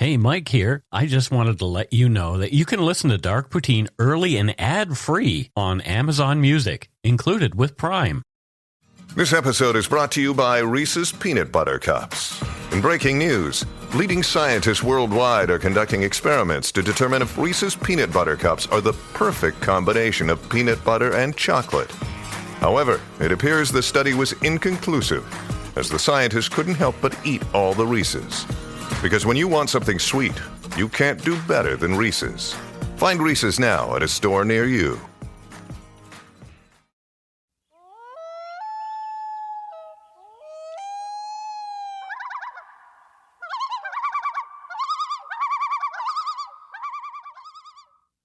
Hey, Mike here. I just wanted to let you know that you can listen to Dark Poutine early and ad-free on Amazon Music, included with Prime. This episode is brought to you by Reese's Peanut Butter Cups. In breaking news, leading scientists worldwide are conducting experiments to determine if Reese's Peanut Butter Cups are the perfect combination of peanut butter and chocolate. However, it appears the study was inconclusive, as the scientists couldn't help but eat all the Reese's. Because when you want something sweet, you can't do better than Reese's. Find Reese's now at a store near you.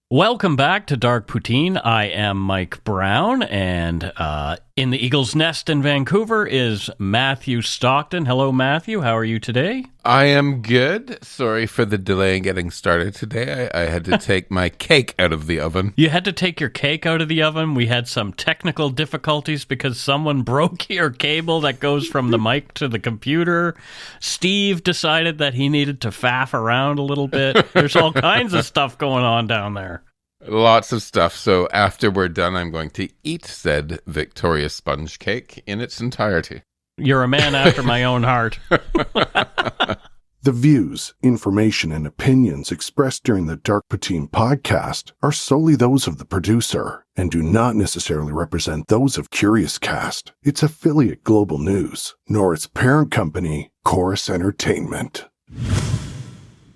Welcome back to Dark Poutine. I am Mike Brown, and in the Eagle's Nest in Vancouver is Matthew Stockton. Hello, Matthew. How are you today? I am good. Sorry for the delay in getting started today. I had to take my cake out of the oven. You had to take your cake out of the oven. We had some technical difficulties because someone broke your cable that goes from the mic to the computer. Steve decided that he needed to faff around a little bit. There's all kinds of stuff going on down there. Lots of stuff. So after we're done, I'm going to eat said Victoria sponge cake in its entirety. You're a man after my own heart. The views, information, and opinions expressed during the Dark Poutine podcast are solely those of the producer and do not necessarily represent those of Curious Cast, its affiliate Global News, nor its parent company, Chorus Entertainment.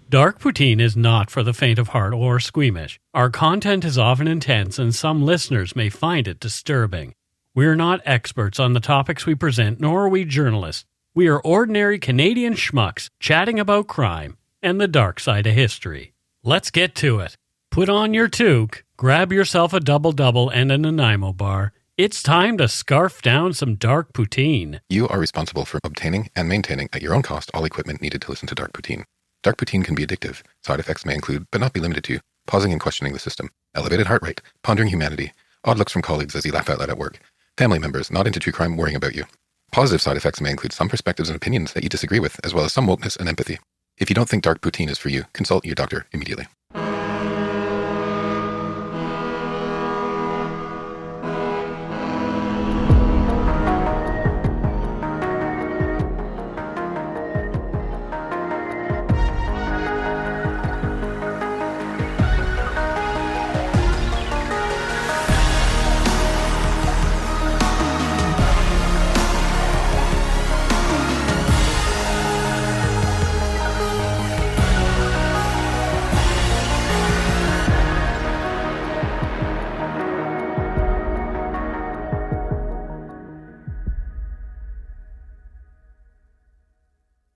Dark Poutine is not for the faint of heart or squeamish. Our content is often intense and some listeners may find it disturbing. We are not experts on the topics we present, nor are we journalists. We are ordinary Canadian schmucks chatting about crime and the dark side of history. Let's get to it. Put on your toque, grab yourself a double-double and a Nanaimo bar. It's time to scarf down some Dark Poutine. You are responsible for obtaining and maintaining at your own cost all equipment needed to listen to Dark Poutine. Dark Poutine can be addictive. Side effects may include, but not be limited to, pausing and questioning the system, elevated heart rate, pondering humanity, odd looks from colleagues as you laugh out loud at work, family members not into true crime worrying about you. Positive side effects may include some perspectives and opinions that you disagree with, as well as some wokeness and empathy. If you don't think Dark Poutine is for you, consult your doctor immediately.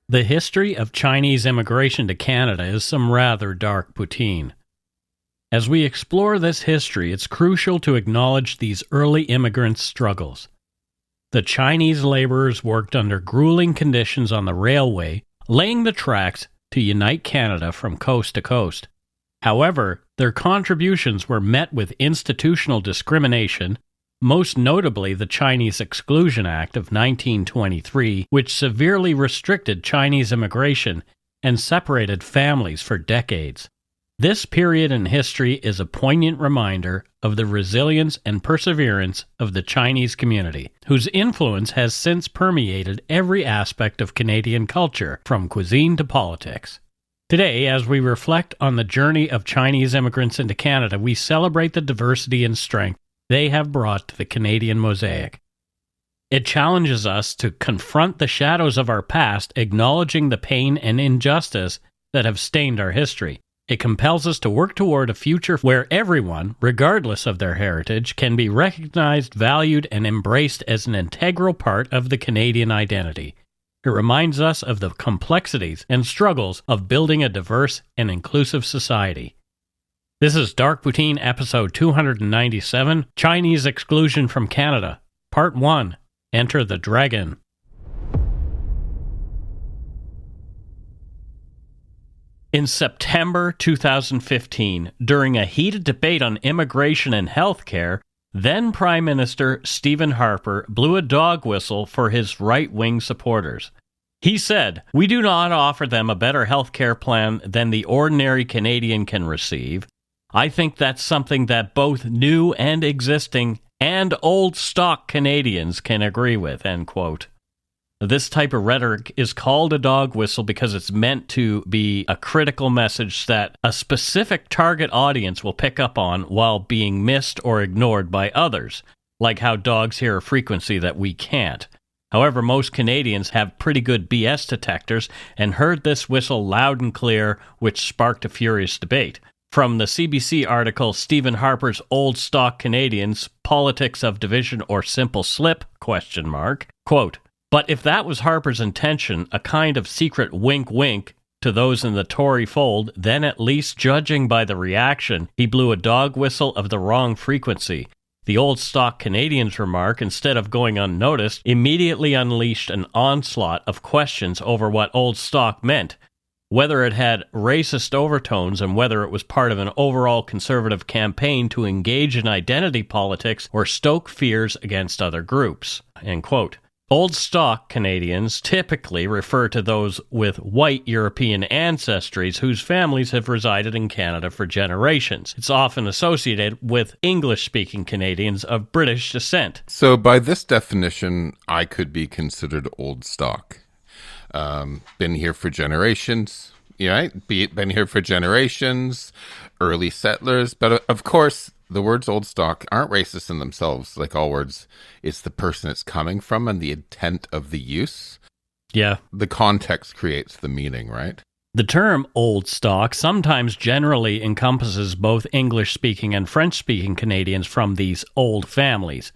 The history of Chinese immigration to Canada is some rather dark poutine. As we explore this history, it's crucial to acknowledge these early immigrants' struggles. The Chinese laborers worked under grueling conditions on the railway, laying the tracks to unite Canada from coast to coast. However, their contributions were met with institutional discrimination, most notably the Chinese Exclusion Act of 1923, which severely restricted Chinese immigration and separated families for decades. This period in history is a poignant reminder of the resilience and perseverance of the Chinese community, whose influence has since permeated every aspect of Canadian culture, from cuisine to politics. Today, as we reflect on the journey of Chinese immigrants into Canada, we celebrate the diversity and strength they have brought to the Canadian mosaic. It challenges us to confront the shadows of our past, acknowledging the pain and injustice that have stained our history. It compels us to work toward a future where everyone, regardless of their heritage, can be recognized, valued, and embraced as an integral part of the Canadian identity. It reminds us of the complexities and struggles of building a diverse and inclusive society. This is Dark Poutine episode 297, Chinese Exclusion from Canada, Part 1, Enter the Dragon. In September 2015, during a heated debate on immigration and healthcare, then Prime Minister Stephen Harper blew a dog whistle for his right-wing supporters. He said, "We do not offer them a better health care plan than the ordinary Canadian can receive. I think that's something that both new and existing and old stock Canadians can agree with," end quote. This type of rhetoric is called a dog whistle because it's meant to be a critical message that a specific target audience will pick up on while being missed or ignored by others, like how dogs hear a frequency that we can't. However, most Canadians have pretty good BS detectors and heard this whistle loud and clear, which sparked a furious debate. From the CBC article, Stephen Harper's Old Stock Canadians, Politics of Division or Simple Slip, ? Quote, "But if that was Harper's intention, a kind of secret wink-wink to those in the Tory fold, then at least, judging by the reaction, he blew a dog whistle of the wrong frequency. The Old Stock Canadians' remark, instead of going unnoticed, immediately unleashed an onslaught of questions over what Old Stock meant, whether it had racist overtones and whether it was part of an overall conservative campaign to engage in identity politics or stoke fears against other groups." End quote. Old Stock Canadians typically refer to those with white European ancestries whose families have resided in Canada for generations. It's often associated with English-speaking Canadians of British descent. So by this definition, I could be considered old stock. Been here for generations, right? Been here for generations, early settlers. But of course, the words old stock aren't racist in themselves. Like all words, it's the person it's coming from and the intent of the use. Yeah. The context creates the meaning, right? The term old stock sometimes generally encompasses both English-speaking and French-speaking Canadians from these old families.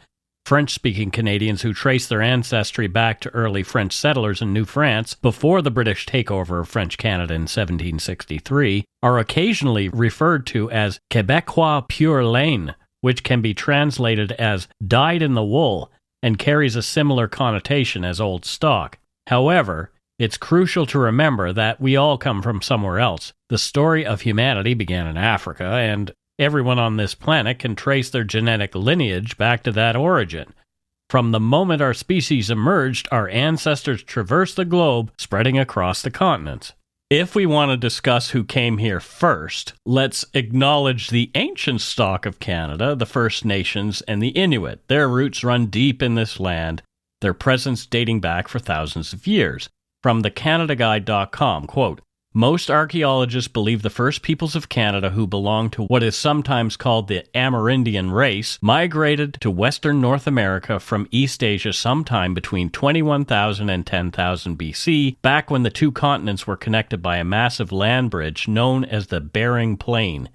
French-speaking Canadians who trace their ancestry back to early French settlers in New France before the British takeover of French Canada in 1763 are occasionally referred to as Québécois pur laine, which can be translated as dyed in the wool and carries a similar connotation as old stock. However, it's crucial to remember that we all come from somewhere else. The story of humanity began in Africa, and everyone on this planet can trace their genetic lineage back to that origin. From the moment our species emerged, our ancestors traversed the globe, spreading across the continents. If we want to discuss who came here first, let's acknowledge the ancient stock of Canada, the First Nations, and the Inuit. Their roots run deep in this land, their presence dating back for thousands of years. From thecanadaguide.com, quote, "Most archaeologists believe the first peoples of Canada who belonged to what is sometimes called the Amerindian race migrated to western North America from East Asia sometime between 21,000 and 10,000 BC, back when the two continents were connected by a massive land bridge known as the Bering Plain.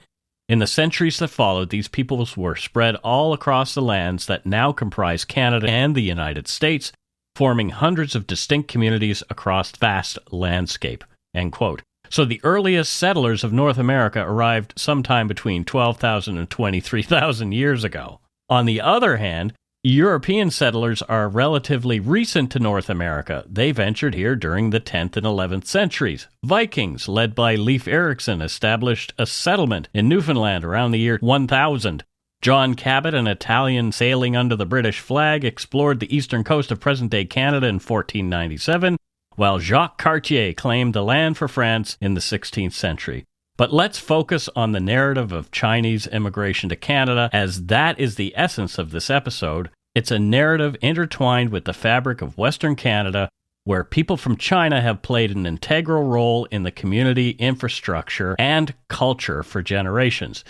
In the centuries that followed, these peoples were spread all across the lands that now comprise Canada and the United States, forming hundreds of distinct communities across vast landscape." End quote. So the earliest settlers of North America arrived sometime between 12,000 and 23,000 years ago. On the other hand, European settlers are relatively recent to North America. They ventured here during the 10th and 11th centuries. Vikings, led by Leif Erikson, established a settlement in Newfoundland around the year 1000. John Cabot, an Italian sailing under the British flag, explored the eastern coast of present-day Canada in 1497, while Jacques Cartier claimed the land for France in the 16th century. But let's focus on the narrative of Chinese immigration to Canada, as that is the essence of this episode. It's a narrative intertwined with the fabric of Western Canada, where people from China have played an integral role in the community, infrastructure, and culture for generations.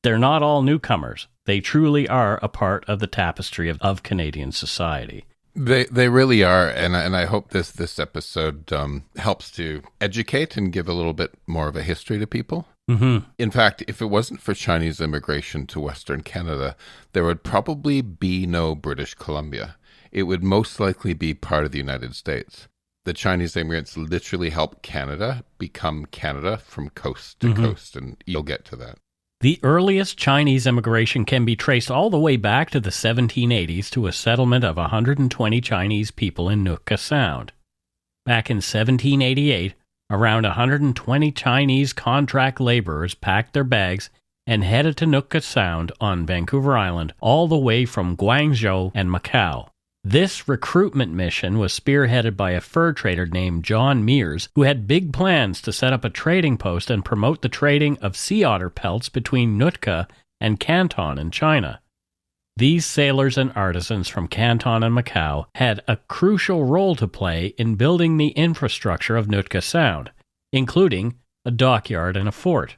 They're not all newcomers. They truly are a part of the tapestry of Canadian society. They really are, and I hope this episode helps to educate and give a little bit more of a history to people. Mm-hmm. In fact, if it wasn't for Chinese immigration to Western Canada, there would probably be no British Columbia. It would most likely be part of the United States. The Chinese immigrants literally helped Canada become Canada from coast to coast, and you'll get to that. The earliest Chinese immigration can be traced all the way back to the 1780s to a settlement of 120 Chinese people in Nootka Sound. Back in 1788, around 120 Chinese contract laborers packed their bags and headed to Nootka Sound on Vancouver Island, all the way from Guangzhou and Macau. This recruitment mission was spearheaded by a fur trader named John Mears, who had big plans to set up a trading post and promote the trading of sea otter pelts between Nootka and Canton in China. These sailors and artisans from Canton and Macau had a crucial role to play in building the infrastructure of Nootka Sound, including a dockyard and a fort.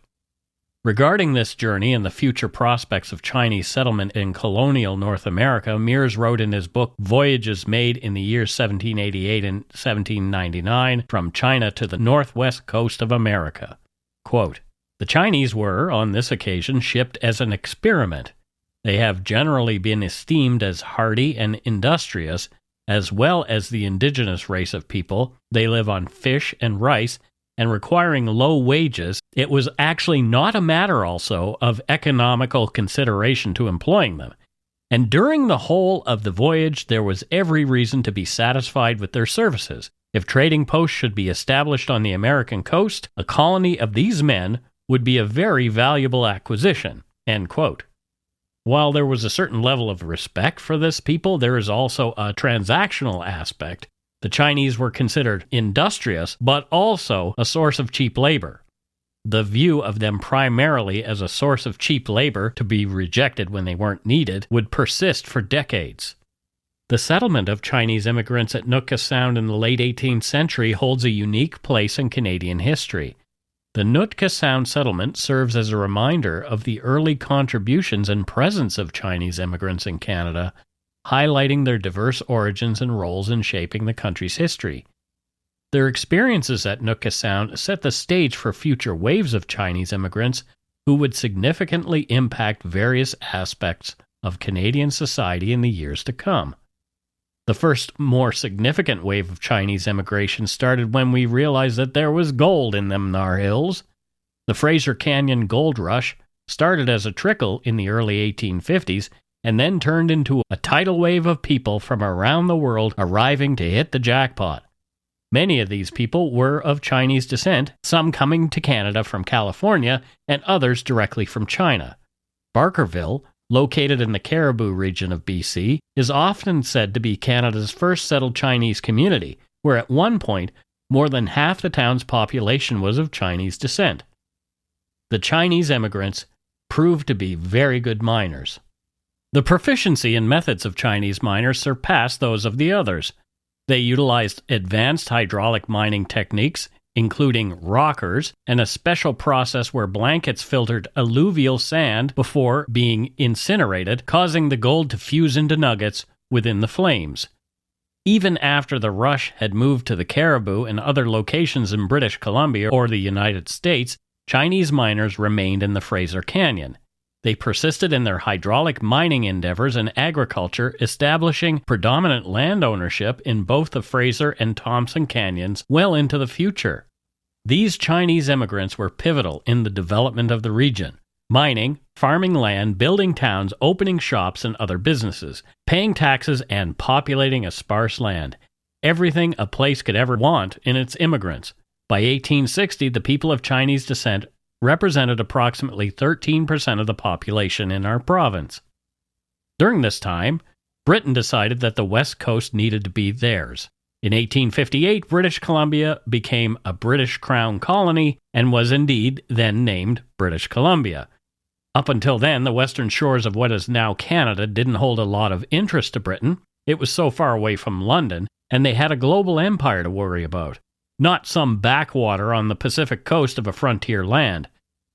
Regarding this journey and the future prospects of Chinese settlement in colonial North America, Mears wrote in his book Voyages Made in the Years 1788 and 1799 from China to the northwest coast of America. Quote, "The Chinese were, on this occasion, shipped as an experiment. They have generally been esteemed as hardy and industrious, as well as the indigenous race of people. They live on fish and rice, and requiring low wages, it was actually not a matter also of economical consideration to employing them. And during the whole of the voyage there was every reason to be satisfied with their services. If trading posts should be established on the American coast, a colony of these men would be a very valuable acquisition." End quote. While there was a certain level of respect for this people, there is also a transactional aspect. The Chinese were considered industrious, but also a source of cheap labor. The view of them primarily as a source of cheap labor, to be rejected when they weren't needed, would persist for decades. The settlement of Chinese immigrants at Nootka Sound in the late 18th century holds a unique place in Canadian history. The Nootka Sound settlement serves as a reminder of the early contributions and presence of Chinese immigrants in Canada, highlighting their diverse origins and roles in shaping the country's history. Their experiences at Nootka Sound set the stage for future waves of Chinese immigrants who would significantly impact various aspects of Canadian society in the years to come. The first more significant wave of Chinese immigration started when we realized that there was gold in them thar hills. The Fraser Canyon Gold Rush started as a trickle in the early 1850s and then turned into a tidal wave of people from around the world arriving to hit the jackpot. Many of these people were of Chinese descent, some coming to Canada from California and others directly from China. Barkerville, located in the Cariboo region of BC, is often said to be Canada's first settled Chinese community, where at one point more than half the town's population was of Chinese descent. The Chinese immigrants proved to be very good miners. The proficiency and methods of Chinese miners surpassed those of the others. They utilized advanced hydraulic mining techniques, including rockers, and a special process where blankets filtered alluvial sand before being incinerated, causing the gold to fuse into nuggets within the flames. Even after the rush had moved to the Cariboo and other locations in British Columbia or the United States, Chinese miners remained in the Fraser Canyon. They persisted in their hydraulic mining endeavors and agriculture, establishing predominant land ownership in both the Fraser and Thompson Canyons well into the future. These Chinese immigrants were pivotal in the development of the region, mining, farming land, building towns, opening shops and other businesses, paying taxes, and populating a sparse land. Everything a place could ever want in its immigrants. By 1860, the people of Chinese descent represented approximately 13% of the population in our province. During this time, Britain decided that the West Coast needed to be theirs. In 1858, British Columbia became a British Crown colony and was indeed then named British Columbia. Up until then, the western shores of what is now Canada didn't hold a lot of interest to Britain. It was so far away from London, and they had a global empire to worry about, not some backwater on the Pacific coast of a frontier land.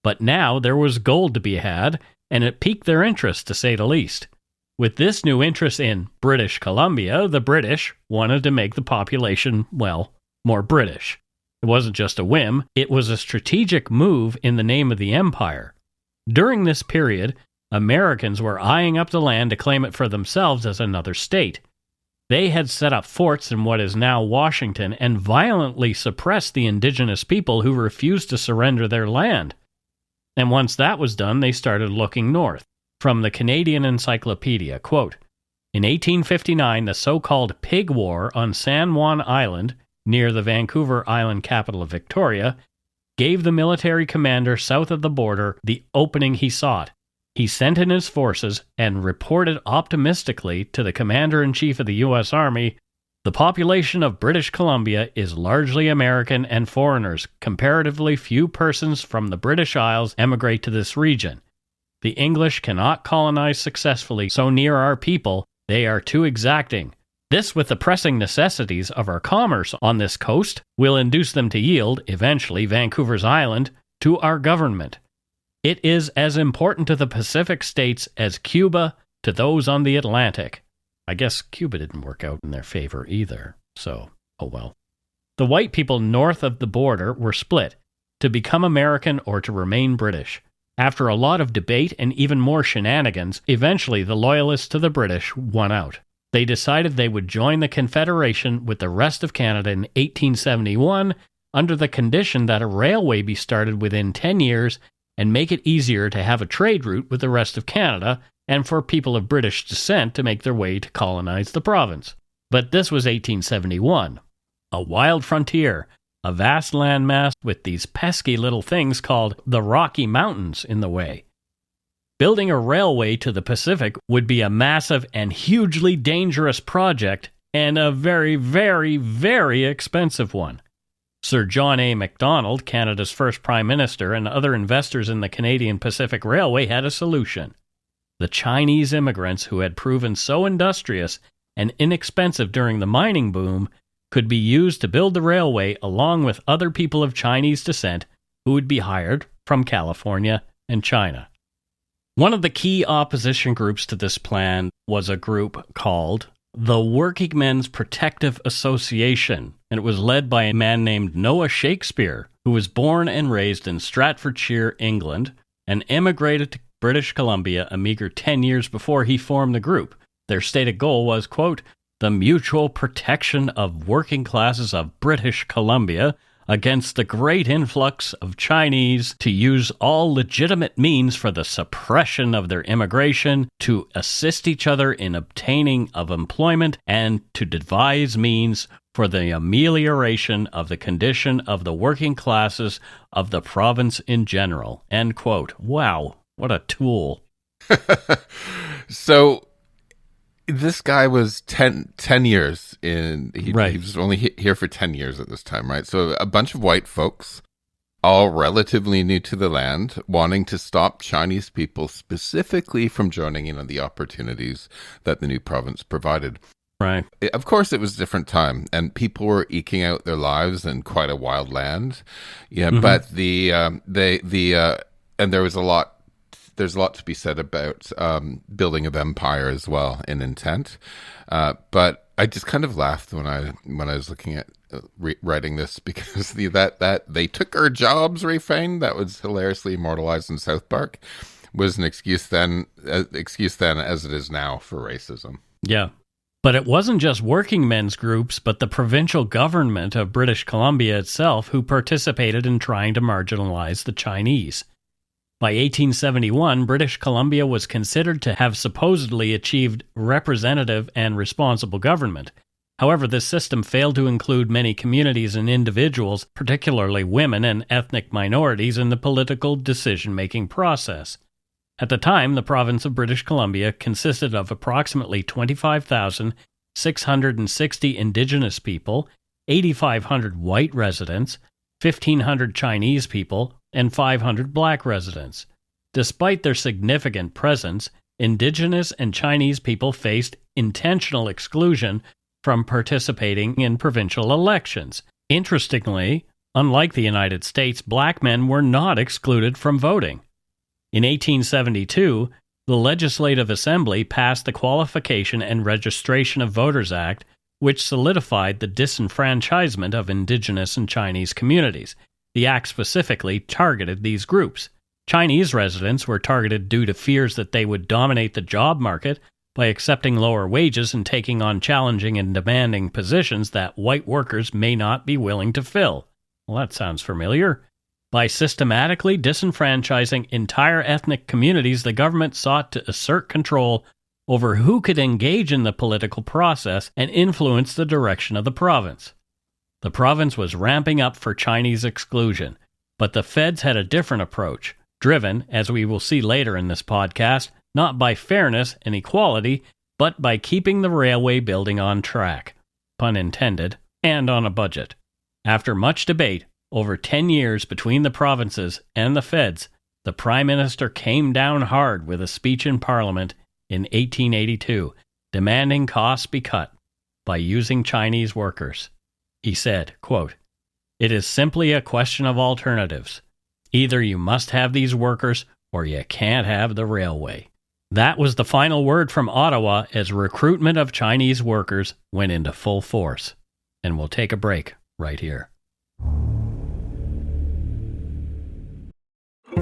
But now there was gold to be had, and it piqued their interest, to say the least. With this new interest in British Columbia, the British wanted to make the population, well, more British. It wasn't just a whim, it was a strategic move in the name of the empire. During this period, Americans were eyeing up the land to claim it for themselves as another state. They had set up forts in what is now Washington and violently suppressed the indigenous people who refused to surrender their land. And once that was done, they started looking north. From the Canadian Encyclopedia, quote, "In 1859, the so-called Pig War on San Juan Island, near the Vancouver Island capital of Victoria, gave the military commander south of the border the opening he sought. He sent in his forces and reported optimistically to the Commander-in-Chief of the U.S. Army, "The population of British Columbia is largely American and foreigners. Comparatively few persons from the British Isles emigrate to this region. The English cannot colonize successfully so near our people. They are too exacting. This, with the pressing necessities of our commerce on this coast, will induce them to yield, eventually, Vancouver's Island to our government. It is as important to the Pacific states as Cuba to those on the Atlantic." I guess Cuba didn't work out in their favor either, so, oh well. The white people north of the border were split, to become American or to remain British. After a lot of debate and even more shenanigans, eventually the loyalists to the British won out. They decided they would join the Confederation with the rest of Canada in 1871 under the condition that a railway be started within 10 years and make it easier to have a trade route with the rest of Canada and for people of British descent to make their way to colonize the province. But this was 1871. A wild frontier, a vast landmass with these pesky little things called the Rocky Mountains in the way. Building a railway to the Pacific would be a massive and hugely dangerous project, and a very, very, very expensive one. Sir John A. Macdonald, Canada's first Prime Minister, and other investors in the Canadian Pacific Railway had a solution. The Chinese immigrants, who had proven so industrious and inexpensive during the mining boom, could be used to build the railway along with other people of Chinese descent who would be hired from California and China. One of the key opposition groups to this plan was a group called the Working Men's Protective Association, and it was led by a man named Noah Shakespeare, who was born and raised in Staffordshire, England, and emigrated to British Columbia a meager 10 years before he formed the group. Their stated goal was, quote, "the mutual protection of working classes of British Columbia against the great influx of Chinese, to use all legitimate means for the suppression of their immigration, to assist each other in obtaining of employment, and to devise means for the amelioration of the condition of the working classes of the province in general." End quote. Wow, what a tool. So this guy was 10 years in. He was only here for 10 years at this time, right? So a bunch of white folks, all relatively new to the land, wanting to stop Chinese people specifically from joining in on the opportunities that the new province provided. Right. Of course, it was a different time, and people were eking out their lives in quite a wild land. Yeah, but and there was a lot. There's a lot to be said about building of empire as well in intent. But I just kind of laughed when I was looking at writing this, because that they took our jobs refrain that was hilariously immortalized in South Park was an excuse then as it is now for racism. Yeah. But it wasn't just working men's groups, but the provincial government of British Columbia itself who participated in trying to marginalize the Chinese. By 1871, British Columbia was considered to have supposedly achieved representative and responsible government. However, this system failed to include many communities and individuals, particularly women and ethnic minorities, in the political decision-making process. At the time, the province of British Columbia consisted of approximately 25,660 Indigenous people, 8,500 white residents, 1,500 Chinese people, and 500 black residents. Despite their significant presence, Indigenous and Chinese people faced intentional exclusion from participating in provincial elections. Interestingly, unlike the United States, black men were not excluded from voting. In 1872, the Legislative Assembly passed the Qualification and Registration of Voters Act, which solidified the disenfranchisement of Indigenous and Chinese communities. The act specifically targeted these groups. Chinese residents were targeted due to fears that they would dominate the job market by accepting lower wages and taking on challenging and demanding positions that white workers may not be willing to fill. Well, that sounds familiar. By systematically disenfranchising entire ethnic communities, the government sought to assert control over who could engage in the political process and influence the direction of the province. The province was ramping up for Chinese exclusion, but the feds had a different approach. driven, as we will see later in this podcast, not by fairness and equality, but by keeping the railway building on track, pun intended, and on a budget. After much debate, over 10 years between the provinces and the feds, the Prime Minister came down hard with a speech in Parliament in 1882, demanding costs be cut by using Chinese workers. He said, quote, "It is simply a question of alternatives. Either you must have these workers or you can't have the railway." That was the final word from Ottawa as recruitment of Chinese workers went into full force. And we'll take a break right here.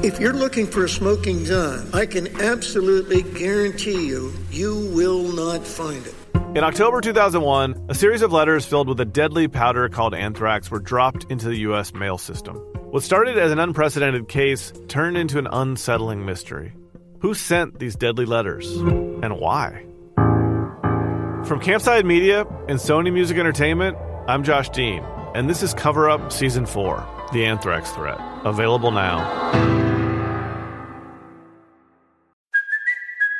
If you're looking for a smoking gun, I can absolutely guarantee you will not find it. In October 2001, a series of letters filled with a deadly powder called anthrax were dropped into the U.S. mail system. What started as an unprecedented case turned into an unsettling mystery. Who sent these deadly letters, and why? From Campside Media and Sony Music Entertainment, I'm Josh Dean, and this is Cover Up Season 4, The Anthrax Threat, available now.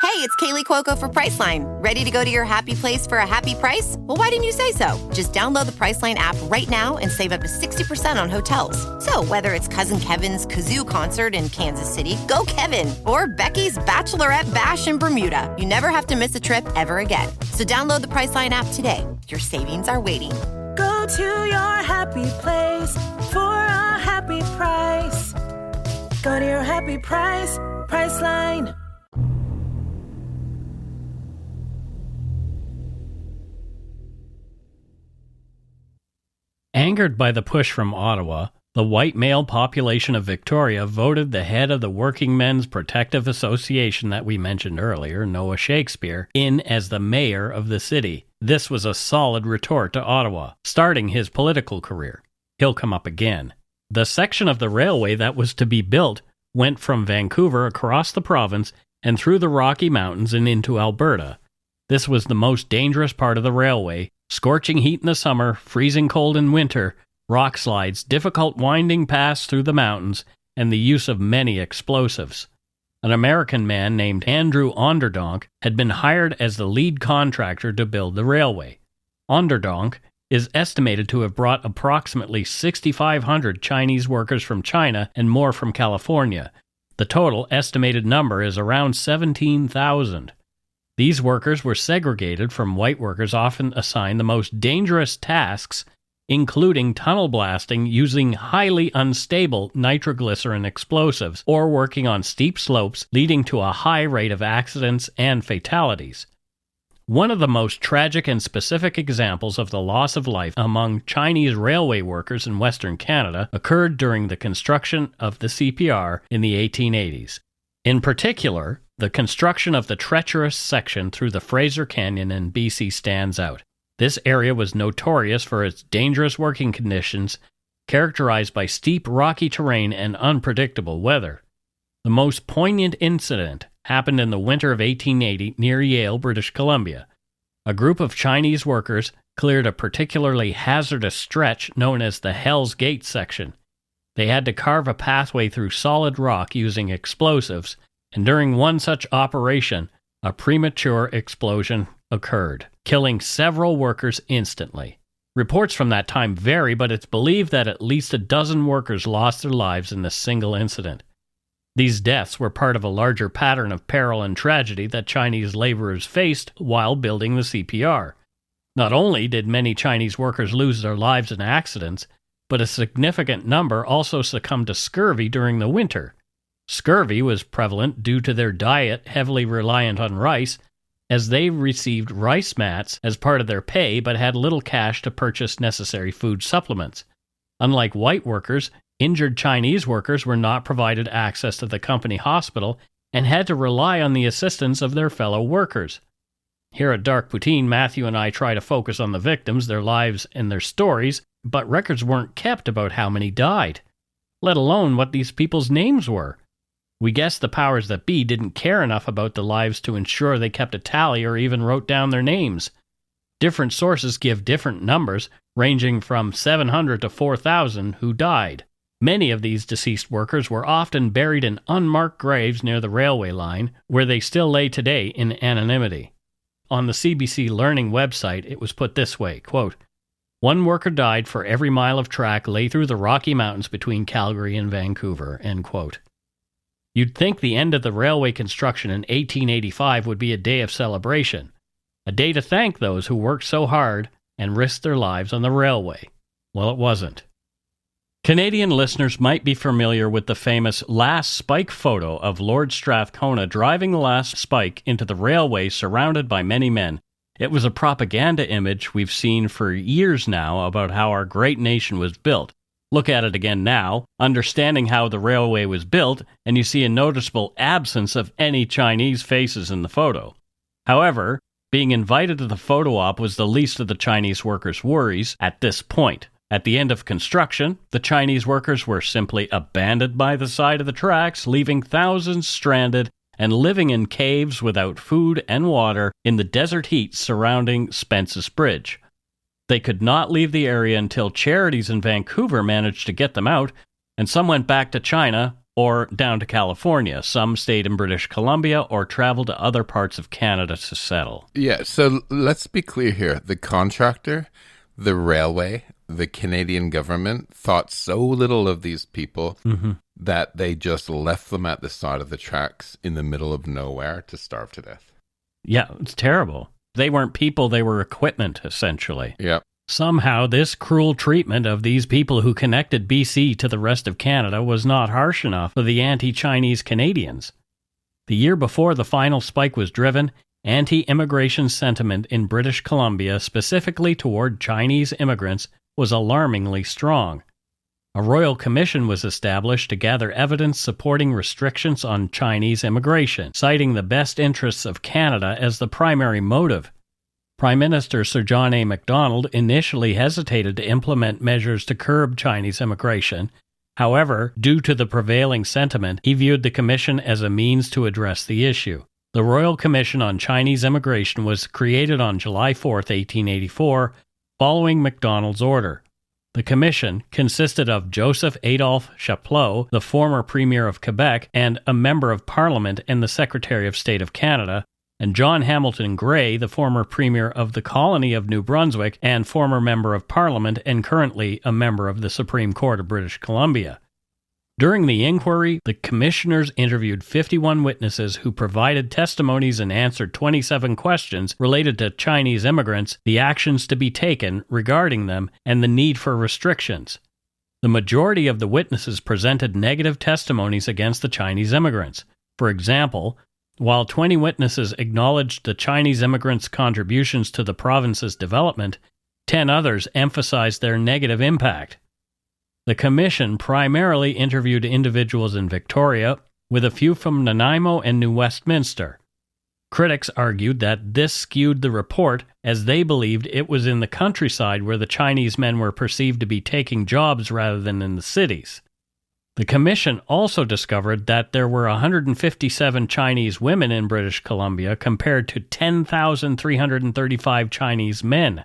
Hey, it's Kaylee Cuoco for Priceline. Ready to go to your happy place for a happy price? Well, why didn't you say so? Just download the Priceline app right now and save up to 60% on hotels. So whether it's Cousin Kevin's Kazoo Concert in Kansas City, go Kevin, or Becky's Bachelorette Bash in Bermuda, you never have to miss a trip ever again. So download the Priceline app today. Your savings are waiting. Go to your happy place for a happy price. Go to your happy price, Priceline. Angered by the push from Ottawa, the white male population of Victoria voted the head of the Working Men's Protective Association that we mentioned earlier, Noah Shakespeare, in as the mayor of the city. This was a solid retort to Ottawa, starting his political career. He'll come up again. The section of the railway that was to be built went from Vancouver across the province and through the Rocky Mountains and into Alberta. This was the most dangerous part of the railway. Scorching heat in the summer, freezing cold in winter, rock slides, difficult winding paths through the mountains, and the use of many explosives. An American man named Andrew Onderdonk had been hired as the lead contractor to build the railway. Onderdonk is estimated to have brought approximately 6,500 Chinese workers from China and more from California. The total estimated number is around 17,000. These workers were segregated from white workers often assigned the most dangerous tasks, including tunnel blasting using highly unstable nitroglycerin explosives or working on steep slopes leading to a high rate of accidents and fatalities. One of the most tragic and specific examples of the loss of life among Chinese railway workers in Western Canada occurred during the construction of the CPR in the 1880s. In particular, the construction of the treacherous section through the Fraser Canyon in BC stands out. This area was notorious for its dangerous working conditions, characterized by steep, rocky terrain and unpredictable weather. The most poignant incident happened in the winter of 1880 near Yale, British Columbia. A group of Chinese workers cleared a particularly hazardous stretch known as the Hell's Gate section. They had to carve a pathway through solid rock using explosives, and during one such operation, a premature explosion occurred, killing several workers instantly. Reports from that time vary, but it's believed that at least a dozen workers lost their lives in this single incident. These deaths were part of a larger pattern of peril and tragedy that Chinese laborers faced while building the CPR. Not only did many Chinese workers lose their lives in accidents, but a significant number also succumbed to scurvy during the winter. Scurvy was prevalent due to their diet heavily reliant on rice, as they received rice mats as part of their pay but had little cash to purchase necessary food supplements. Unlike white workers, injured Chinese workers were not provided access to the company hospital and had to rely on the assistance of their fellow workers. Here at Dark Poutine, Matthew and I try to focus on the victims, their lives, and their stories, but records weren't kept about how many died, let alone what these people's names were. We guess the powers that be didn't care enough about the lives to ensure they kept a tally or even wrote down their names. Different sources give different numbers, ranging from 700 to 4,000 who died. Many of these deceased workers were often buried in unmarked graves near the railway line, where they still lay today in anonymity. On the CBC Learning website, it was put this way, quote, "One worker died for every mile of track lay through the Rocky Mountains between Calgary and Vancouver," end quote. You'd think the end of the railway construction in 1885 would be a day of celebration, a day to thank those who worked so hard and risked their lives on the railway. Well, it wasn't. Canadian listeners might be familiar with the famous last spike photo of Lord Strathcona driving the last spike into the railway surrounded by many men. It was a propaganda image we've seen for years now about how our great nation was built. Look at it again now, understanding how the railway was built, and you see a noticeable absence of any Chinese faces in the photo. However, being invited to the photo op was the least of the Chinese workers' worries at this point. At the end of construction, the Chinese workers were simply abandoned by the side of the tracks, leaving thousands stranded and living in caves without food and water in the desert heat surrounding Spence's Bridge. They could not leave the area until charities in Vancouver managed to get them out, and some went back to China or down to California. Some stayed in British Columbia or traveled to other parts of Canada to settle. Yeah, so let's be clear here. The contractor, the railway, the Canadian government thought so little of these people that they just left them at the side of the tracks in the middle of nowhere to starve to death. Yeah, it's terrible. They weren't people, they were equipment, essentially. Yeah. Somehow, this cruel treatment of these people who connected BC to the rest of Canada was not harsh enough for the anti-Chinese Canadians. The year before the final spike was driven, anti-immigration sentiment in British Columbia, specifically toward Chinese immigrants, was alarmingly strong. A royal commission was established to gather evidence supporting restrictions on Chinese immigration, citing the best interests of Canada as the primary motive. Prime Minister Sir John A. Macdonald initially hesitated to implement measures to curb Chinese immigration. However, due to the prevailing sentiment, he viewed the commission as a means to address the issue. The Royal Commission on Chinese Immigration was created on July 4, 1884, following Macdonald's order. The commission consisted of Joseph Adolphe Chapleau, the former Premier of Quebec and a Member of Parliament and the Secretary of State of Canada, and John Hamilton Gray, the former Premier of the Colony of New Brunswick and former Member of Parliament and currently a member of the Supreme Court of British Columbia. During the inquiry, the commissioners interviewed 51 witnesses who provided testimonies and answered 27 questions related to Chinese immigrants, the actions to be taken regarding them, and the need for restrictions. The majority of the witnesses presented negative testimonies against the Chinese immigrants. For example, while 20 witnesses acknowledged the Chinese immigrants' contributions to the province's development, 10 others emphasized their negative impact. The commission primarily interviewed individuals in Victoria, with a few from Nanaimo and New Westminster. Critics argued that this skewed the report, as they believed it was in the countryside where the Chinese men were perceived to be taking jobs rather than in the cities. The commission also discovered that there were 157 Chinese women in British Columbia compared to 10,335 Chinese men.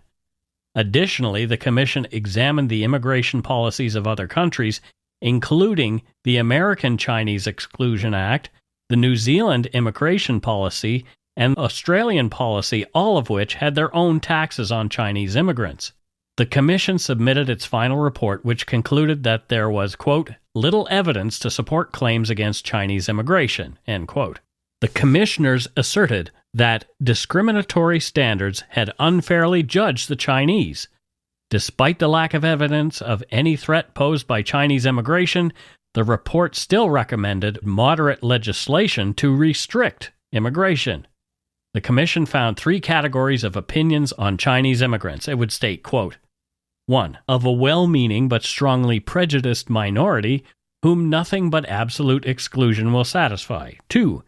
Additionally, the commission examined the immigration policies of other countries, including the American Chinese Exclusion Act, the New Zealand immigration policy, and Australian policy, all of which had their own taxes on Chinese immigrants. The commission submitted its final report, which concluded that there was, quote, little evidence to support claims against Chinese immigration, end quote. The commissioners asserted that discriminatory standards had unfairly judged the Chinese. Despite the lack of evidence of any threat posed by Chinese immigration, the report still recommended moderate legislation to restrict immigration. The commission found 3 categories of opinions on Chinese immigrants. It would state, quote, 1. Of a well-meaning but strongly prejudiced minority whom nothing but absolute exclusion will satisfy. 2.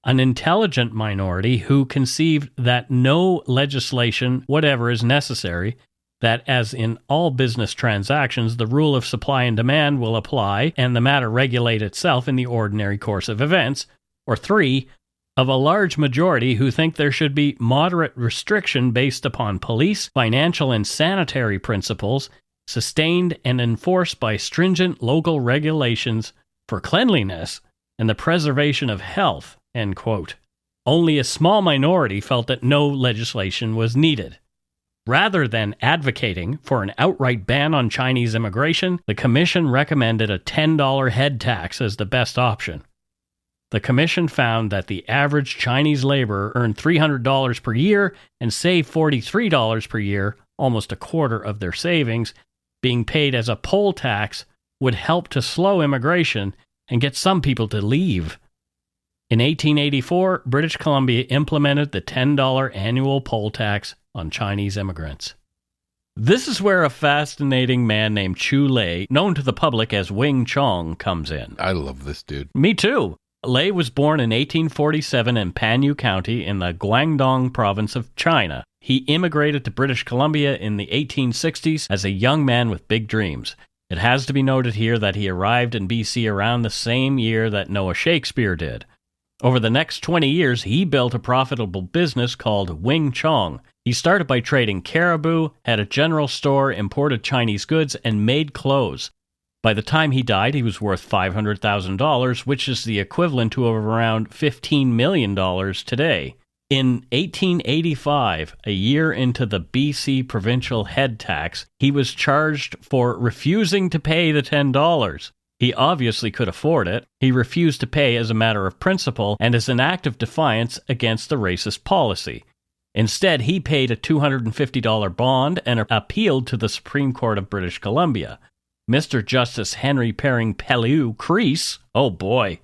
An intelligent minority who conceived that no legislation whatever is necessary, that as in all business transactions the rule of supply and demand will apply and the matter regulate itself in the ordinary course of events. Or 3. Of a large majority who think there should be moderate restriction based upon police, financial and sanitary principles, sustained and enforced by stringent local regulations for cleanliness and the preservation of health, end quote. Only a small minority felt that no legislation was needed. Rather than advocating for an outright ban on Chinese immigration, the Commission recommended a $10 head tax as the best option. The Commission found that the average Chinese laborer earned $300 per year and saved $43 per year, almost a quarter of their savings. Being paid as a poll tax would help to slow immigration and get some people to leave. In 1884, British Columbia implemented the $10 annual poll tax on Chinese immigrants. This is where a fascinating man named Chu Lei, known to the public as Wing Chong, comes in. I love this dude. Me too. Lei was born in 1847 in Panyu County in the Guangdong province of China. He immigrated to British Columbia in the 1860s as a young man with big dreams. It has to be noted here that he arrived in BC around the same year that Noah Shakespeare did. Over the next 20 years, he built a profitable business called Wing Chong. He started by trading caribou, had a general store, imported Chinese goods, and made clothes. By the time he died, he was worth $500,000, which is the equivalent to around $15 million today. In 1885, a year into the BC provincial head tax, he was charged for refusing to pay the $10. He obviously could afford it. He refused to pay as a matter of principle and as an act of defiance against the racist policy. Instead, he paid a $250 bond and appealed to the Supreme Court of British Columbia. Mr. Justice Henry Perring Pellew Crease, oh boy,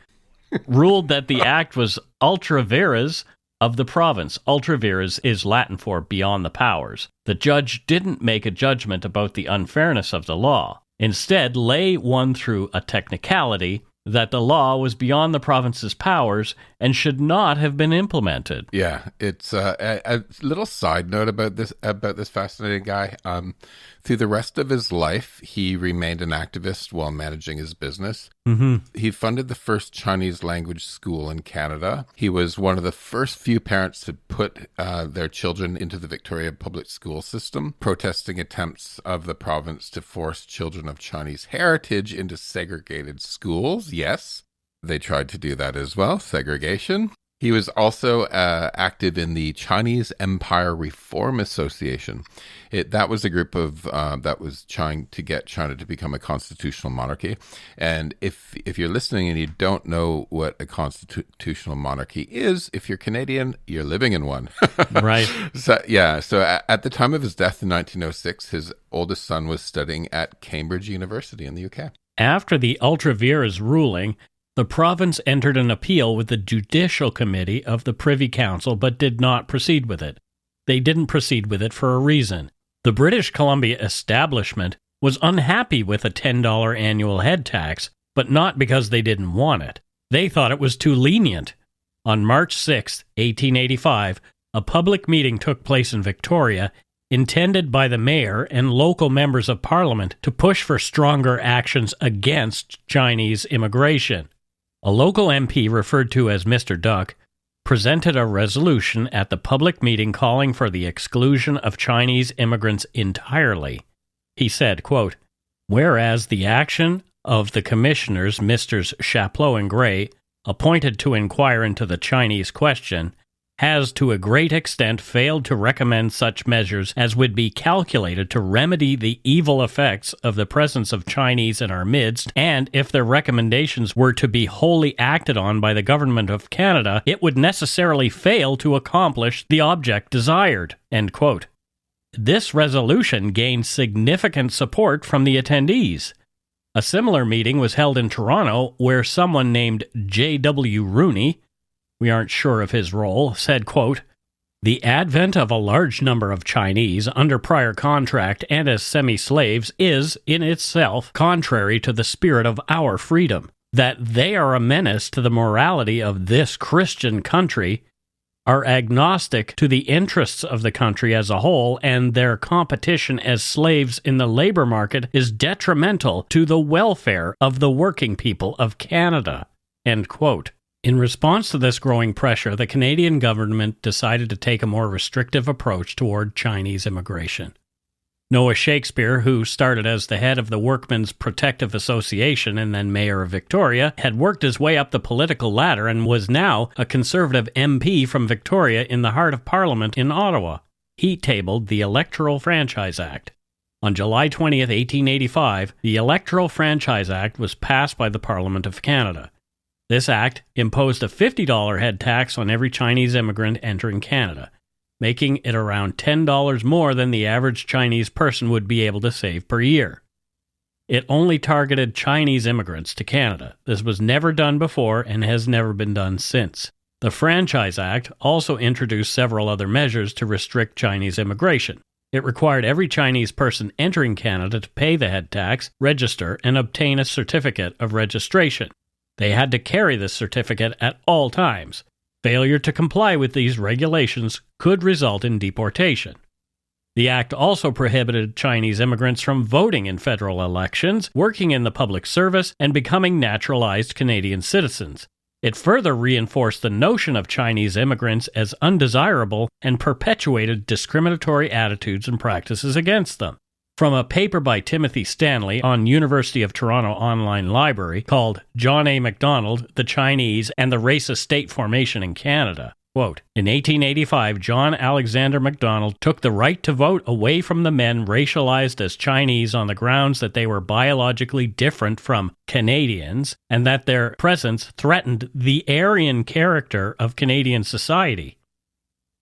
ruled that the act was ultra vires of the province. Ultra vires is Latin for beyond the powers. The judge didn't make a judgment about the unfairness of the law. Instead, Lei won through a technicality that the law was beyond the province's powers and should not have been implemented. Yeah, it's a little side note about this fascinating guy. Through the rest of his life, he remained an activist while managing his business. Mm-hmm. He funded the first Chinese language school in Canada. He was one of the first few parents to put their children into the Victoria public school system, protesting attempts of the province to force children of Chinese heritage into segregated schools. Yes, they tried to do that as well, segregation. He was also active in the Chinese Empire Reform Association. That was a group of that was trying to get China to become a constitutional monarchy. And if you're listening and you don't know what a constitutional monarchy is, if you're Canadian, you're living in one. Right. So at the time of his death in 1906, his oldest son was studying at Cambridge University in the UK. After the ultra vires ruling, the province entered an appeal with the Judicial Committee of the Privy Council, but did not proceed with it. They didn't proceed with it for a reason. The British Columbia establishment was unhappy with a $10 annual head tax, but not because they didn't want it. They thought it was too lenient. On March 6, 1885, a public meeting took place in Victoria, intended by the mayor and local members of parliament to push for stronger actions against Chinese immigration. A local MP, referred to as Mr. Duck, presented a resolution at the public meeting calling for the exclusion of Chinese immigrants entirely. He said, quote, "Whereas the action of the commissioners, Messrs. Chapleau and Gray, appointed to inquire into the Chinese question, has to a great extent failed to recommend such measures as would be calculated to remedy the evil effects of the presence of Chinese in our midst, and if their recommendations were to be wholly acted on by the government of Canada, it would necessarily fail to accomplish the object desired." End quote. This resolution gained significant support from the attendees. A similar meeting was held in Toronto where someone named J.W. Rooney, we aren't sure of his role, said, quote, "The advent of a large number of Chinese under prior contract and as semi-slaves is, in itself, contrary to the spirit of our freedom. That they are a menace to the morality of this Christian country, are agnostic to the interests of the country as a whole, and their competition as slaves in the labor market is detrimental to the welfare of the working people of Canada." End quote. In response to this growing pressure, the Canadian government decided to take a more restrictive approach toward Chinese immigration. Noah Shakespeare, who started as the head of the Workmen's Protective Association and then mayor of Victoria, had worked his way up the political ladder and was now a Conservative MP from Victoria in the heart of Parliament in Ottawa. He tabled the Electoral Franchise Act. On July 20th, 1885, the Electoral Franchise Act was passed by the Parliament of Canada. This act imposed a $50 head tax on every Chinese immigrant entering Canada, making it around $10 more than the average Chinese person would be able to save per year. It only targeted Chinese immigrants to Canada. This was never done before and has never been done since. The Franchise Act also introduced several other measures to restrict Chinese immigration. It required every Chinese person entering Canada to pay the head tax, register, and obtain a certificate of registration. They had to carry this certificate at all times. Failure to comply with these regulations could result in deportation. The act also prohibited Chinese immigrants from voting in federal elections, working in the public service, and becoming naturalized Canadian citizens. It further reinforced the notion of Chinese immigrants as undesirable and perpetuated discriminatory attitudes and practices against them. From a paper by Timothy Stanley on University of Toronto Online Library called John A. Macdonald, the Chinese and the Racist State Formation in Canada, quote, in 1885, John Alexander Macdonald took the right to vote away from the men racialized as Chinese on the grounds that they were biologically different from Canadians and that their presence threatened the Aryan character of Canadian society.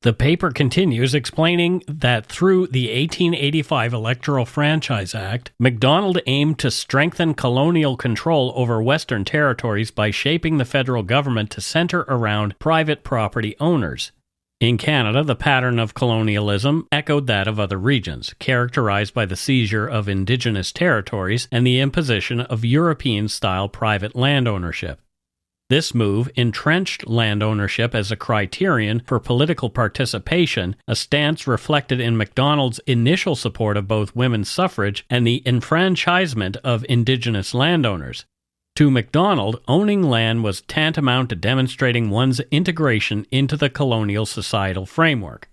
The paper continues explaining that through the 1885 Electoral Franchise Act, Macdonald aimed to strengthen colonial control over Western territories by shaping the federal government to center around private property owners. In Canada, the pattern of colonialism echoed that of other regions, characterized by the seizure of Indigenous territories and the imposition of European-style private land ownership. This move entrenched land ownership as a criterion for political participation, a stance reflected in Macdonald's initial support of both women's suffrage and the enfranchisement of Indigenous landowners. To Macdonald, owning land was tantamount to demonstrating one's integration into the colonial societal framework.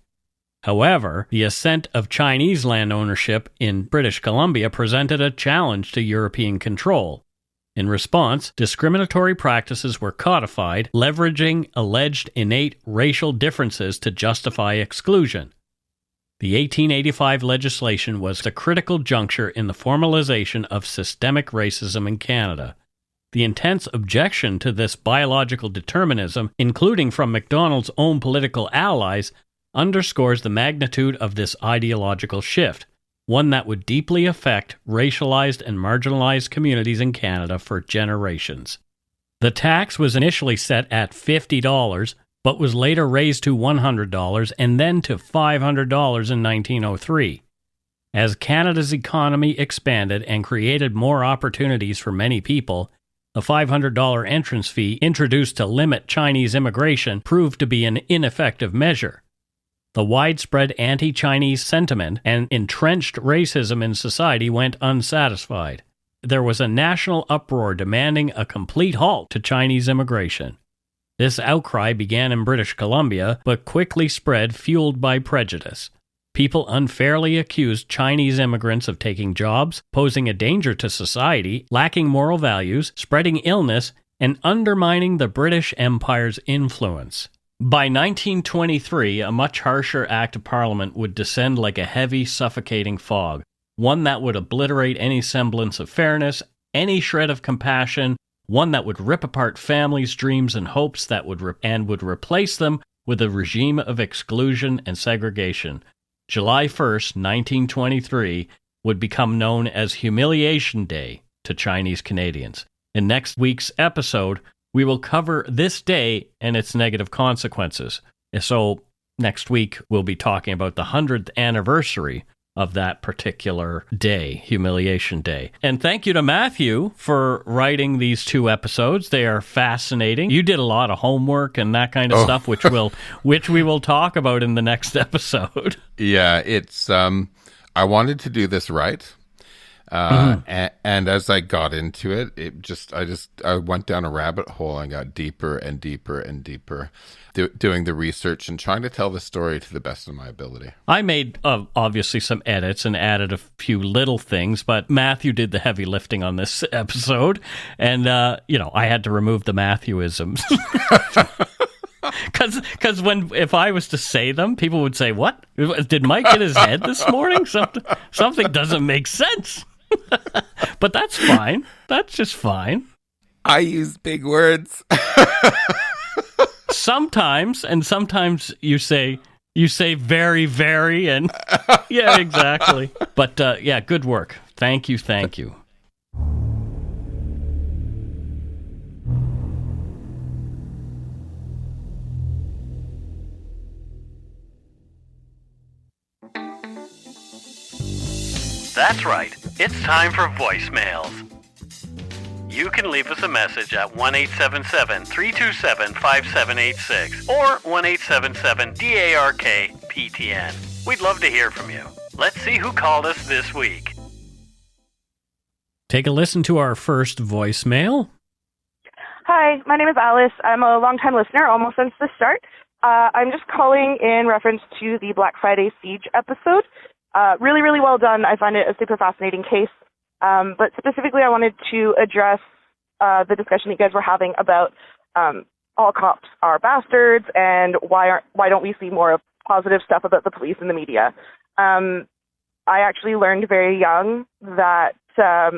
However, the ascent of Chinese land ownership in British Columbia presented a challenge to European control. In response, discriminatory practices were codified, leveraging alleged innate racial differences to justify exclusion. The 1885 legislation was a critical juncture in the formalization of systemic racism in Canada. The intense objection to this biological determinism, including from Macdonald's own political allies, underscores the magnitude of this ideological shift, one that would deeply affect racialized and marginalized communities in Canada for generations. The tax was initially set at $50, but was later raised to $100 and then to $500 in 1903. As Canada's economy expanded and created more opportunities for many people, the $500 entrance fee introduced to limit Chinese immigration proved to be an ineffective measure. The widespread anti-Chinese sentiment and entrenched racism in society went unsatisfied. There was a national uproar demanding a complete halt to Chinese immigration. This outcry began in British Columbia, but quickly spread, fueled by prejudice. People unfairly accused Chinese immigrants of taking jobs, posing a danger to society, lacking moral values, spreading illness, and undermining the British Empire's influence. By 1923, a much harsher Act of Parliament would descend like a heavy, suffocating fog, one that would obliterate any semblance of fairness, any shred of compassion, one that would rip apart families' dreams and hopes that would replace them with a regime of exclusion and segregation. July 1st, 1923, would become known as Humiliation Day to Chinese Canadians. In next week's episode, we will cover this day and its negative consequences. So next week, we'll be talking about the 100th anniversary of that particular day, Humiliation Day. And thank you to Matthew for writing these 2 episodes. They are fascinating. You did a lot of homework and that kind of stuff, which we will talk about in the next episode. Yeah, it's I wanted to do this right. And as I got into it, I went down a rabbit hole and got deeper and deeper and deeper, doing the research and trying to tell the story to the best of my ability. I made obviously some edits and added a few little things, but Matthew did the heavy lifting on this episode, and I had to remove the Matthewisms. Because if I was to say them, people would say, "What? Did Mike hit his head this morning? Something doesn't make sense." But that's fine. That's just fine. I use big words. Sometimes you say very, very, and yeah, exactly. But good work. Thank you. That's right. It's time for voicemails. You can leave us a message at 1-877-327-5786 or 1-877-DARK-PTN. We'd love to hear from you. Let's see who called us this week. Take a listen to our first voicemail. Hi, my name is Alice. I'm a longtime listener, almost since the start. I'm just calling in reference to the Black Friday Siege episode. Really, really well done. I find it a super fascinating case. But specifically, I wanted to address the discussion that you guys were having about all cops are bastards and why don't we see more positive stuff about the police in the media. I actually learned very young that, I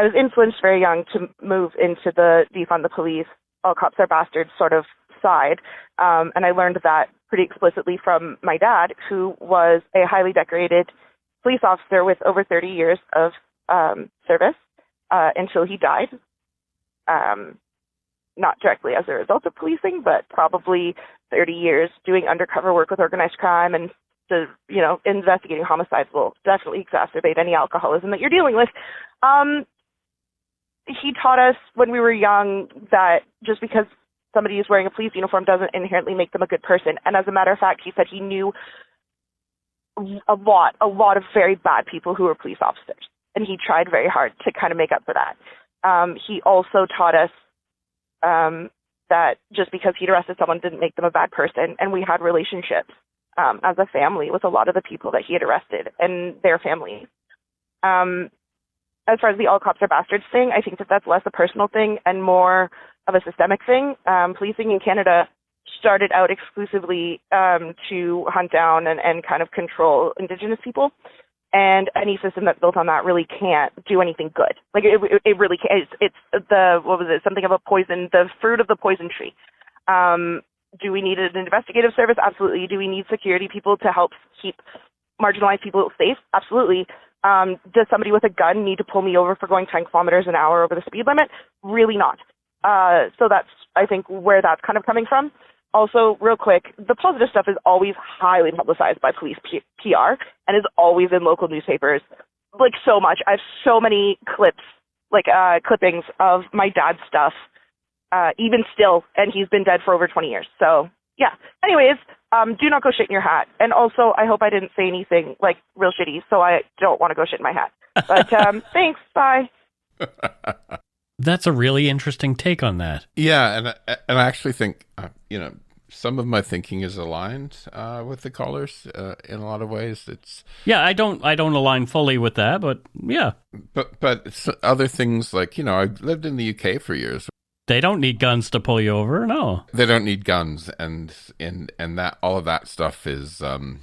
was influenced very young to move into the defund the police, all cops are bastards sort of side. And I learned that pretty explicitly from my dad, who was a highly decorated police officer with over 30 years of service until he died. Not directly as a result of policing, but probably 30 years doing undercover work with organized crime and investigating homicides will definitely exacerbate any alcoholism that you're dealing with. He taught us when we were young that just because somebody is wearing a police uniform doesn't inherently make them a good person. And as a matter of fact, he said he knew a lot of very bad people who were police officers. And he tried very hard to kind of make up for that. He also taught us that just because he'd arrested someone didn't make them a bad person. And we had relationships as a family with a lot of the people that he had arrested and their families. As far as the all cops are bastards thing, I think that that's less a personal thing and more of a systemic thing. Policing in Canada started out exclusively to hunt down and kind of control Indigenous people. And any system that's built on that really can't do anything good. Like it really can't. It's something of a poison, the fruit of the poison tree. Do we need an investigative service? Absolutely. Do we need security people to help keep marginalized people safe? Absolutely. Does somebody with a gun need to pull me over for going 10 kilometers an hour over the speed limit? Really not. So that's, I think, where that's kind of coming from. Also, real quick, the positive stuff is always highly publicized by police PR and is always in local newspapers, like so much. I have so many clippings of my dad's stuff, even still, and he's been dead for over 20 years. So, yeah. Anyways, do not go shit in your hat. And also, I hope I didn't say anything, like, real shitty, so I don't want to go shit in my hat. But thanks. Bye. That's a really interesting take on that. Yeah, and I actually think, some of my thinking is aligned with the callers in a lot of ways. I don't align fully with that, but yeah. But other things like, I lived in the UK for years. They don't need guns to pull you over, no. They don't need guns, and that all of that stuff is those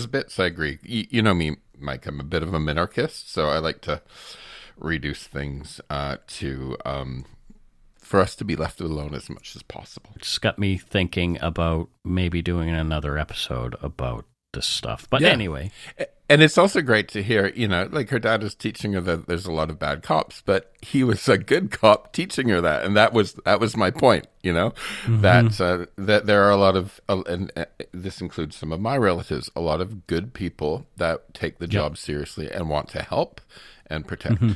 bits I agree. You know me, Mike. I'm a bit of a minarchist, so I like to reduce things for us to be left alone as much as possible. It's got me thinking about maybe doing another episode about this stuff. But anyway. And it's also great to hear, like her dad is teaching her that there's a lot of bad cops, but he was a good cop teaching her that. And that was my point, mm-hmm. that there are a lot of, and this includes some of my relatives, a lot of good people that take the job seriously and want to help and protect. Mm-hmm.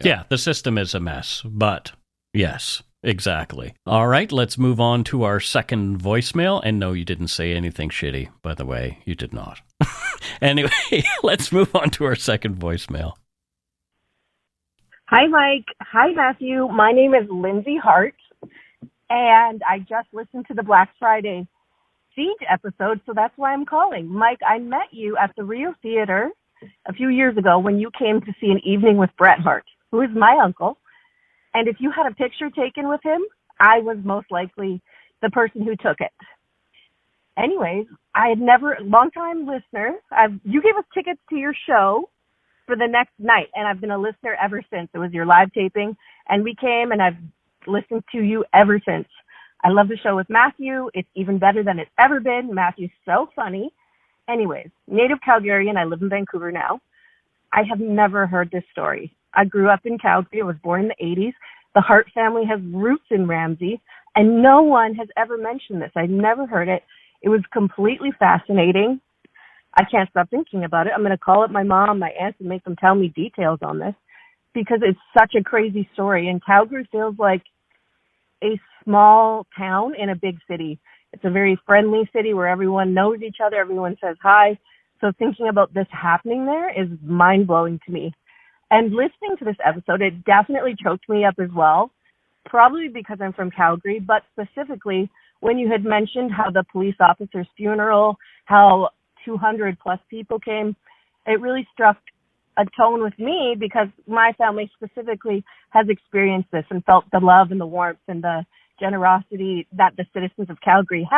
Yeah, the system is a mess, but yes, exactly. All right, let's move on to our second voicemail. And no, you didn't say anything shitty, by the way. You did not. Anyway, let's move on to our second voicemail. Hi, Mike. Hi, Matthew. My name is Lindsay Hart, and I just listened to the Black Friday Siege episode, so that's why I'm calling. Mike, I met you at the Rio Theater a few years ago when you came to see An Evening with Bret Hart, who is my uncle. And if you had a picture taken with him, I was most likely the person who took it. Anyways, long-time listener, you gave us tickets to your show for the next night, and I've been a listener ever since. It was your live taping, and we came, and I've listened to you ever since. I love the show with Matthew. It's even better than it's ever been. Matthew's so funny. Anyways, native Calgarian. I live in Vancouver now. I have never heard this story. I grew up in Calgary. I was born in the 80s. The Hart family has roots in Ramsey, and no one has ever mentioned this. I've never heard it. It was completely fascinating. I can't stop thinking about it. I'm going to call up my mom, my aunt, and make them tell me details on this because it's such a crazy story. And Calgary feels like a small town in a big city. It's a very friendly city where everyone knows each other. Everyone says hi. So thinking about this happening there is mind-blowing to me. And listening to this episode, it definitely choked me up as well, probably because I'm from Calgary, but specifically when you had mentioned how the police officer's funeral, how 200 plus people came, it really struck a tone with me because my family specifically has experienced this and felt the love and the warmth and the generosity that the citizens of Calgary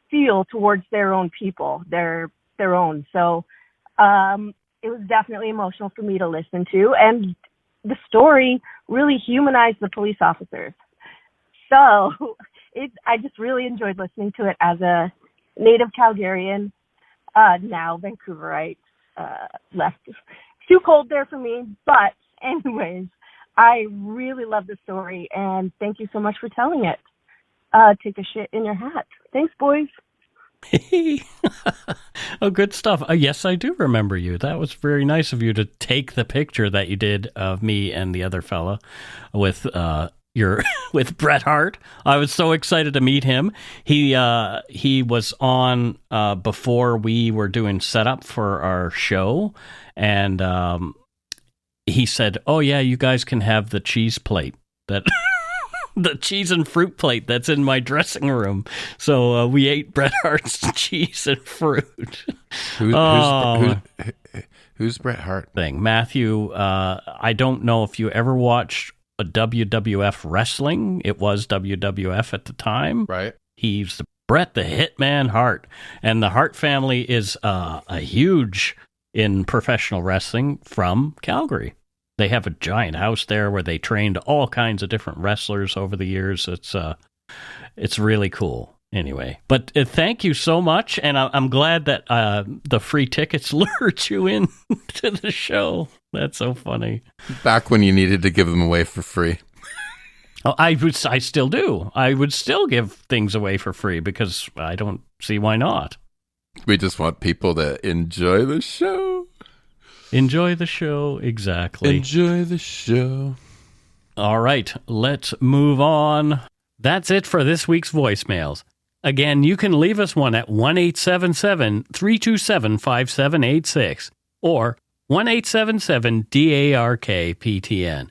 feel towards their own people, their own. So it was definitely emotional for me to listen to, and the story really humanized the police officers. So I just really enjoyed listening to it as a native Calgarian, now Vancouverite, left. Too cold there for me, but anyways, I really love the story, and thank you so much for telling it. Take a shit in your hat. Thanks, boys. Oh, good stuff. Yes, I do remember you. That was very nice of you to take the picture that you did of me and the other fella with with Bret Hart. I was so excited to meet him. He was on before we were doing setup for our show, and he said, "Oh yeah, you guys can have the cheese plate that." The cheese and fruit plate that's in my dressing room. So we ate Bret Hart's cheese and fruit. Who's Bret Hart? Matthew, I don't know if you ever watched a WWF wrestling. It was WWF at the time. Right. He's Bret the Hitman Hart. And the Hart family is a huge in professional wrestling from Calgary. They have a giant house there where they trained all kinds of different wrestlers over the years. It's really cool. Anyway, but thank you so much, and I'm glad that the free tickets lured you in to the show. That's so funny. Back when you needed to give them away for free. Oh, I still do. I would still give things away for free because I don't see why not. We just want people to enjoy the show. Enjoy the show, exactly. Enjoy the show. All right, let's move on. That's it for this week's voicemails. Again, you can leave us one at 1-877-327-5786 or 1-877-DARK-PTN.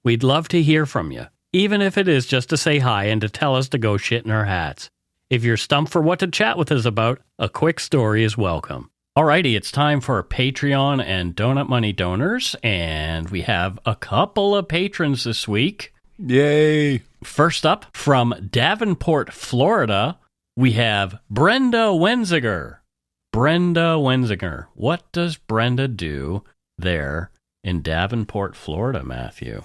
We'd love to hear from you, even if it is just to say hi and to tell us to go shit in our hats. If you're stumped for what to chat with us about, a quick story is welcome. Alrighty, it's time for Patreon and Donut Money donors, and we have a couple of patrons this week. Yay! First up, from Davenport, Florida, we have Brenda Wenziger. Brenda Wenziger. What does Brenda do there in Davenport, Florida, Matthew?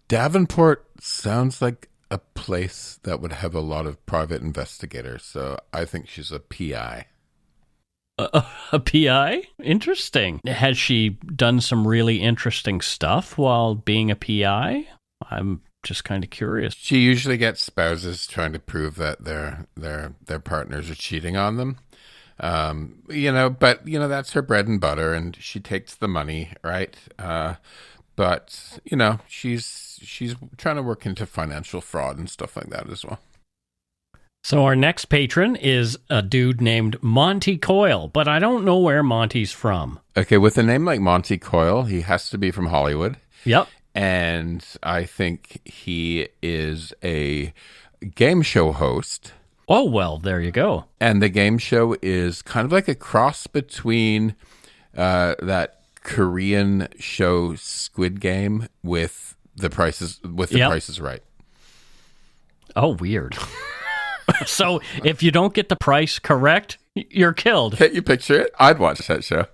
Davenport sounds like a place that would have a lot of private investigators, so I think she's a PI. A PI? Interesting. Has she done some really interesting stuff while being a PI? I'm just kind of curious. She usually gets spouses trying to prove that their partners are cheating on them. But that's her bread and butter, and she takes the money, right? But she's trying to work into financial fraud and stuff like that as well. So our next patron is a dude named Monty Coyle, but I don't know where Monty's from. Okay, with a name like Monty Coyle, he has to be from Hollywood. Yep. And I think he is a game show host. Oh, well, there you go. And the game show is kind of like a cross between that Korean show Squid Game with the Price is Right. Oh, weird. So if you don't get the price correct, you're killed. Can't you picture it? I'd watch that show.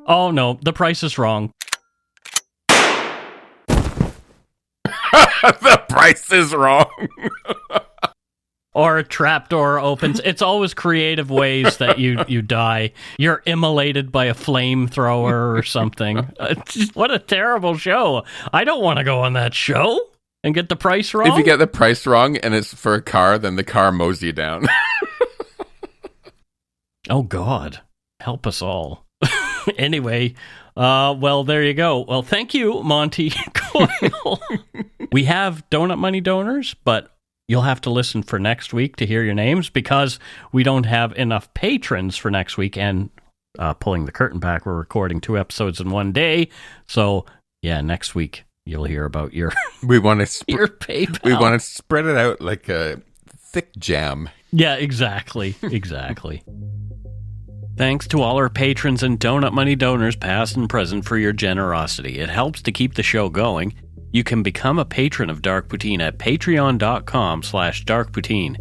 Oh, no, the price is wrong. The price is wrong. Or a trapdoor opens. It's always creative ways that you die. You're immolated by a flamethrower or something. What a terrible show. I don't want to go on that show and get the price wrong. If you get the price wrong and it's for a car, then the car mows you down. Oh, God. Help us all. Anyway, well, there you go. Well, thank you, Monty Coyle. We have Donut Money donors, but you'll have to listen for next week to hear your names because we don't have enough patrons for next week. And pulling the curtain back, we're recording 2 episodes in one day. So, yeah, next week you'll hear about your we want to your PayPal. We want to spread it out like a thick jam. Yeah, exactly. Exactly. Thanks to all our patrons and Donut Money donors, past and present, for your generosity. It helps to keep the show going. You can become a patron of Dark Poutine at patreon.com/darkpoutine.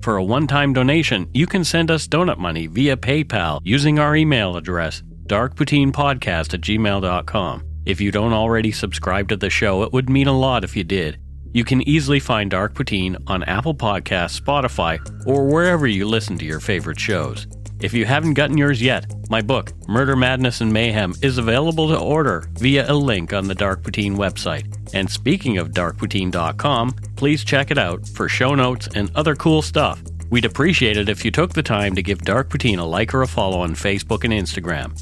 For a one-time donation, you can send us donut money via PayPal using our email address, darkpoutinepodcast@gmail.com. If you don't already subscribe to the show, it would mean a lot if you did. You can easily find Dark Poutine on Apple Podcasts, Spotify, or wherever you listen to your favorite shows. If you haven't gotten yours yet, my book, Murder, Madness, and Mayhem, is available to order via a link on the Dark Poutine website. And speaking of darkpoutine.com, please check it out for show notes and other cool stuff. We'd appreciate it if you took the time to give Dark Poutine a like or a follow on Facebook and Instagram.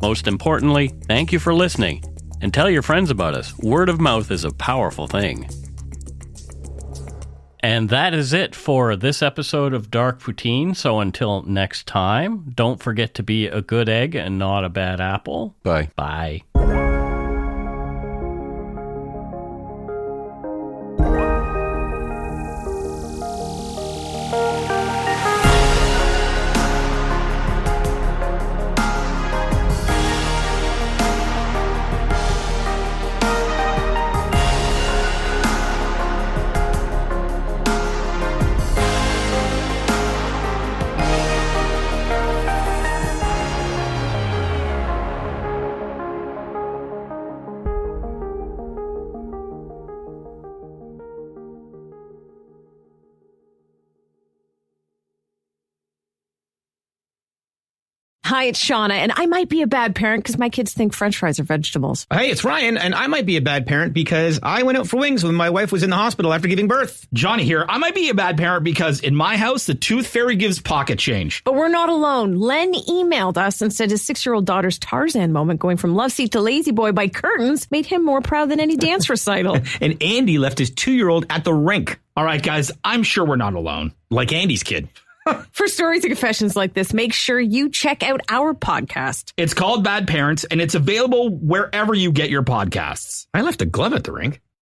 Most importantly, thank you for listening, and tell your friends about us. Word of mouth is a powerful thing. And that is it for this episode of Dark Poutine. So until next time, don't forget to be a good egg and not a bad apple. Bye. Bye. Hi, it's Shauna, and I might be a bad parent because my kids think French fries are vegetables. Hey, it's Ryan, and I might be a bad parent because I went out for wings when my wife was in the hospital after giving birth. Johnny here. I might be a bad parent because in my house, the tooth fairy gives pocket change. But we're not alone. Len emailed us and said his 6-year-old daughter's Tarzan moment going from love seat to lazy boy by curtains made him more proud than any dance recital. And Andy left his 2-year-old at the rink. All right, guys, I'm sure we're not alone. Like Andy's kid. For stories and confessions like this, make sure you check out our podcast. It's called Bad Parents, and it's available wherever you get your podcasts. I left a glove at the rink.